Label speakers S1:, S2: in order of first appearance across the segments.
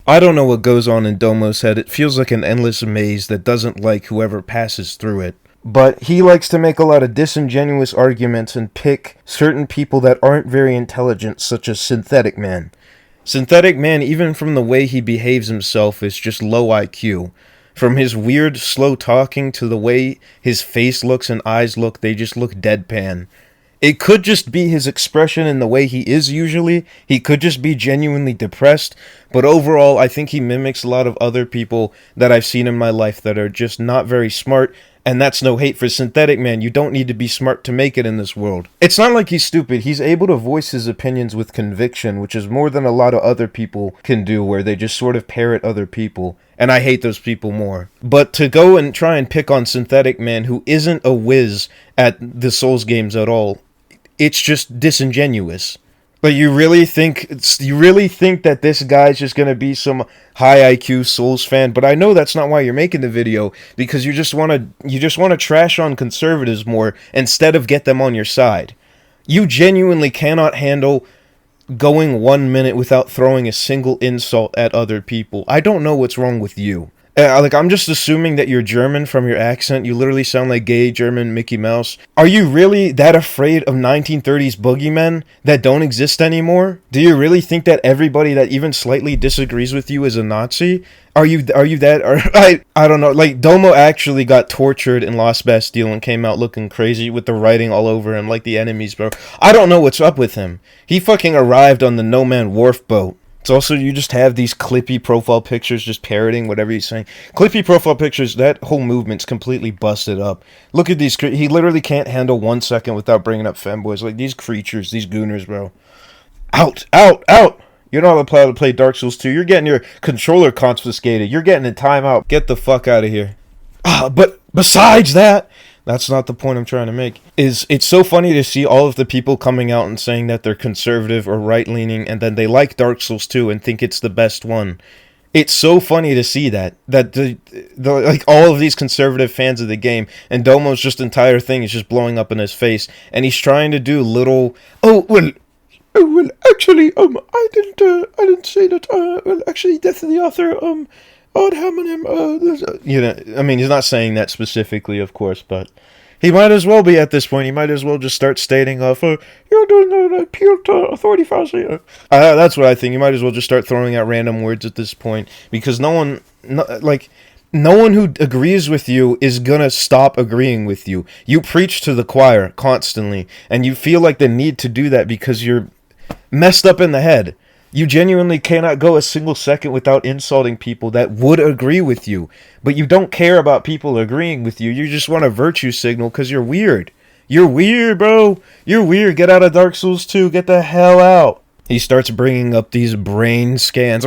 S1: I don't know what goes on in Domo's head. It feels like an endless maze that doesn't like whoever passes through it. But he likes to make a lot of disingenuous arguments and pick certain people that aren't very intelligent, such as Synthetic Man. Synthetic Man, even from the way he behaves himself, is just low IQ. From his weird, slow talking to the way his face looks and eyes look, they just look deadpan. It could just be his expression and the way he is usually. He could just be genuinely depressed. But overall, I think he mimics a lot of other people that I've seen in my life that are just not very smart. And that's no hate for Synthetic Man. You don't need to be smart to make it in this world. It's not like he's stupid. He's able to voice his opinions with conviction, which is more than a lot of other people can do, where they just sort of parrot other people. And I hate those people more. But to go and try and pick on Synthetic Man, who isn't a whiz at the Souls games at all, it's just disingenuous. But you really think that this guy's just gonna be some high IQ Souls fan? But I know that's not why you're making the video, because you just wanna trash on conservatives more instead of get them on your side. You genuinely cannot handle going 1 minute without throwing a single insult at other people. I don't know what's wrong with you. I'm just assuming that you're German from your accent. You literally sound like gay German Mickey Mouse. Are you really that afraid of 1930s boogeymen that don't exist anymore? Do you really think that everybody that even slightly disagrees with you is a Nazi? Are you that? Or I don't know. Like, Domo actually got tortured in Lost Bastille and came out looking crazy with the writing all over him, like the enemies, bro. I don't know what's up with him. He fucking arrived on the No Man Wharf boat. It's also, you just have these clippy profile pictures just parroting whatever he's saying. Clippy profile pictures, that whole movement's completely busted up. Look at these, he literally can't handle 1 second without bringing up femboys. Like, these creatures, these gooners, bro. Out! You're not allowed to play Dark Souls 2. You're getting your controller confiscated. You're getting a timeout. Get the fuck out of here. But besides that, that's not the point I'm trying to make. It's so funny to see all of the people coming out and saying that they're conservative or right-leaning, and then they like Dark Souls 2 and think it's the best one. It's so funny to see that the like all of these conservative fans of the game, and Domo's just entire thing is just blowing up in his face, and he's trying to do little actually I didn't say that actually death of the author odd homonym I mean, he's not saying that specifically, of course, but he might as well be at this point. He might as well just start stating off, you're doing an appeal to authority files. That's what I think. You might as well just start throwing out random words at this point, because no one who agrees with you is gonna stop agreeing with you. You preach to the choir constantly, and you feel like the need to do that because you're messed up in the head. You genuinely cannot go a single second without insulting people that would agree with you. But you don't care about people agreeing with you. You just want a virtue signal because you're weird. You're weird, bro. You're weird. Get out of Dark Souls 2. Get the hell out. He starts bringing up these brain scans.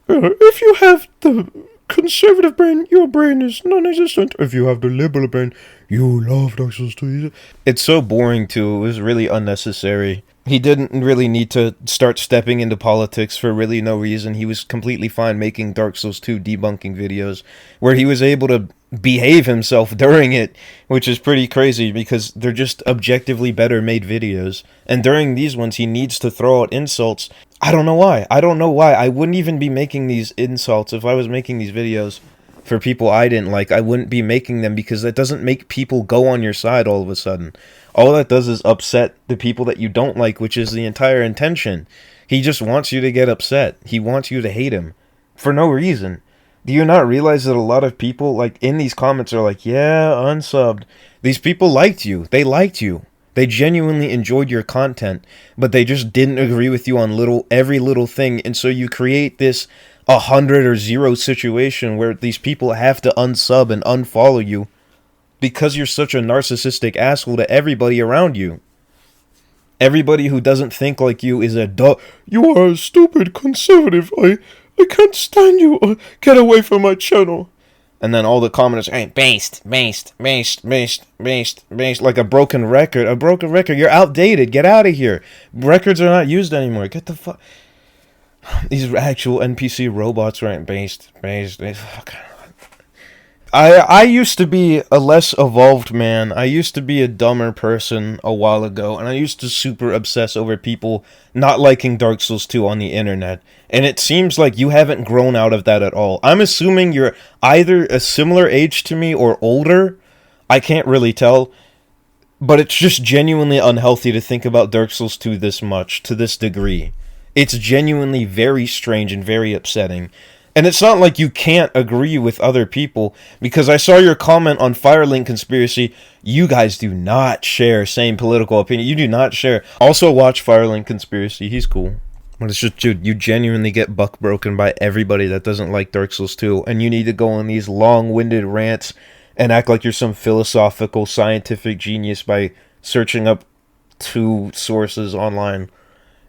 S1: If you have the conservative brain, your brain is non-existent. If you have the liberal brain, you love Dark Souls 2. It's so boring, too. It was really unnecessary. He didn't really need to start stepping into politics for really no reason. He was completely fine making Dark Souls 2 debunking videos where he was able to behave himself during it, which is pretty crazy because they're just objectively better made videos. And during these ones, he needs to throw out insults. I don't know why. I wouldn't even be making these insults if I was making these videos for people I didn't like. I wouldn't be making them because that doesn't make people go on your side all of a sudden. All that does is upset the people that you don't like, which is the entire intention. He just wants you to get upset. He wants you to hate him for no reason. Do you not realize that a lot of people, like, in these comments are like, yeah, unsubbed. These people liked you. They liked you. They genuinely enjoyed your content, but they just didn't agree with you on every little thing, and so you create this 100 or 0 situation where these people have to unsub and unfollow you because you're such a narcissistic asshole to everybody around you. Everybody who doesn't think like you is you are a stupid conservative. I can't stand you. Get away from my channel. And then all the commenters, hey, based, like a broken record. You're outdated. Get out of here. Records are not used anymore. Get the fuck. These actual NPC robots, right? Based. I used to be a less evolved man. I used to be a dumber person a while ago, and I used to super obsess over people not liking Dark Souls 2 on the internet. And it seems like you haven't grown out of that at all. I'm assuming you're either a similar age to me or older. I can't really tell, but it's just genuinely unhealthy to think about Dark Souls 2 this much, to this degree. It's genuinely very strange and very upsetting. And it's not like you can't agree with other people, because I saw your comment on Firelink Conspiracy. You guys do not share same political opinion. You do not share. Also watch Firelink Conspiracy. He's cool. But it's just, dude, you genuinely get buck broken by everybody that doesn't like Dark Souls 2, and you need to go on these long-winded rants and act like you're some philosophical, scientific genius by searching up 2 sources online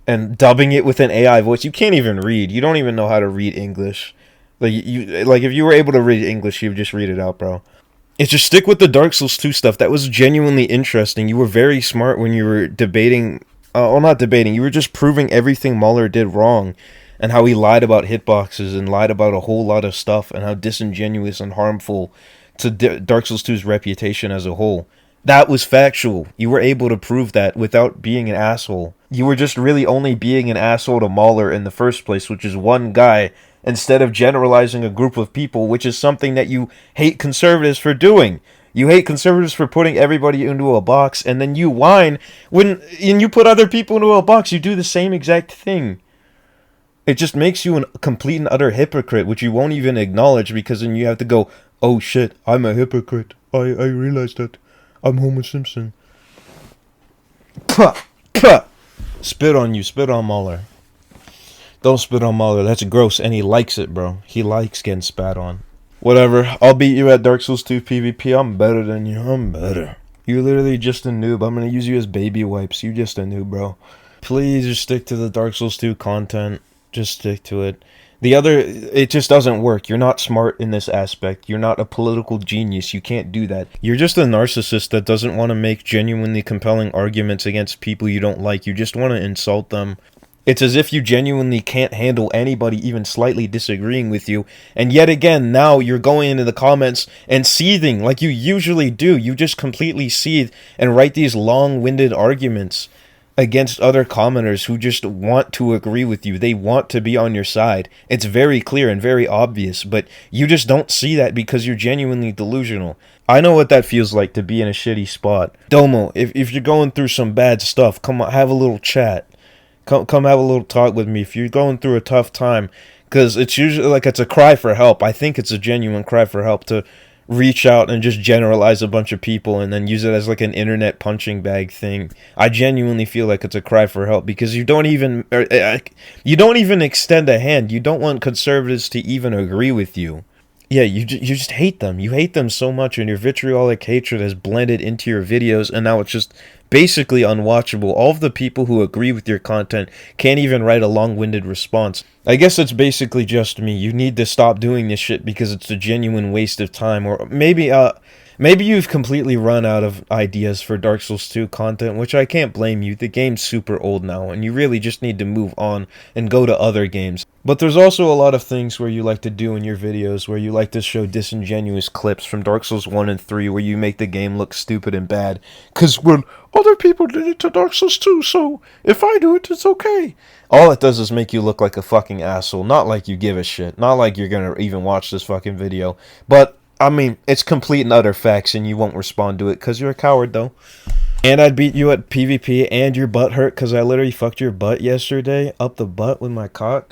S1: and dubbing it with an AI voice. You can't even read. You don't even know how to read English. Like if you were able to read English, you'd just read it out, bro. It's just stick with the Dark Souls 2 stuff. That was genuinely interesting. You were very smart when you were debating, well, not debating, you were just proving everything Mahler did wrong, and how he lied about hitboxes and lied about a whole lot of stuff, and how disingenuous and harmful to Dark Souls 2's reputation as a whole. That was factual. You were able to prove that without being an asshole. You were just really only being an asshole to Mahler in the first place, which is one guy, instead of generalizing a group of people, which is something that you hate conservatives for doing. You hate conservatives for putting everybody into a box, and then you whine when you put other people into a box. You do the same exact thing. It just makes you a complete and utter hypocrite, which you won't even acknowledge, because then you have to go, oh shit, I'm a hypocrite. I realize that. I'm Homer Simpson. Puh! Puh! Spit on you. Spit on Mahler. Don't spit on Mahler. That's gross, and he likes it, bro. He likes getting spat on. Whatever. I'll beat you at Dark Souls 2 PvP. I'm better than you. I'm better. You're literally just a noob. I'm gonna use you as baby wipes. You're just a noob, bro. Please just stick to the Dark Souls 2 content. Just stick to it. It just doesn't work. You're not smart in this aspect. You're not a political genius. You can't do that. You're just a narcissist that doesn't want to make genuinely compelling arguments against people you don't like. You just want to insult them. It's as if you genuinely can't handle anybody even slightly disagreeing with you. And yet again, now you're going into the comments and seething like you usually do. You just completely seethe and write these long-winded arguments against other commenters who just want to agree with you. They want to be on your side. It's very clear and very obvious, but you just don't see that because you're genuinely delusional. I know what that feels like, to be in a shitty spot. Domo, if you're going through some bad stuff, come on, have a little chat. Come have a little talk with me if you're going through a tough time, because it's usually like it's a cry for help. I think it's a genuine cry for help to reach out and just generalize a bunch of people and then use it as like an internet punching bag thing. I genuinely feel like it's a cry for help, because you don't even extend a hand. You don't want conservatives to even agree with you. Yeah, you just hate them. You hate them so much, and your vitriolic hatred has blended into your videos, and now it's just basically unwatchable. All of the people who agree with your content can't even write a long-winded response. I guess it's basically just me. You need to stop doing this shit because it's a genuine waste of time. Or maybe you've completely run out of ideas for Dark Souls 2 content, which I can't blame you. The game's super old now, and you really just need to move on and go to other games. But there's also a lot of things where you like to do in your videos, where you like to show disingenuous clips from Dark Souls 1 and 3, where you make the game look stupid and bad. Because, well, other people did it to Dark Souls 2, so if I do it, it's okay. All it does is make you look like a fucking asshole. Not like you give a shit. Not like you're gonna even watch this fucking video. But I mean, it's complete and utter facts, and you won't respond to it because you're a coward, though. And I'd beat you at PvP, and your butt hurt because I literally fucked your butt yesterday, up the butt with my cock.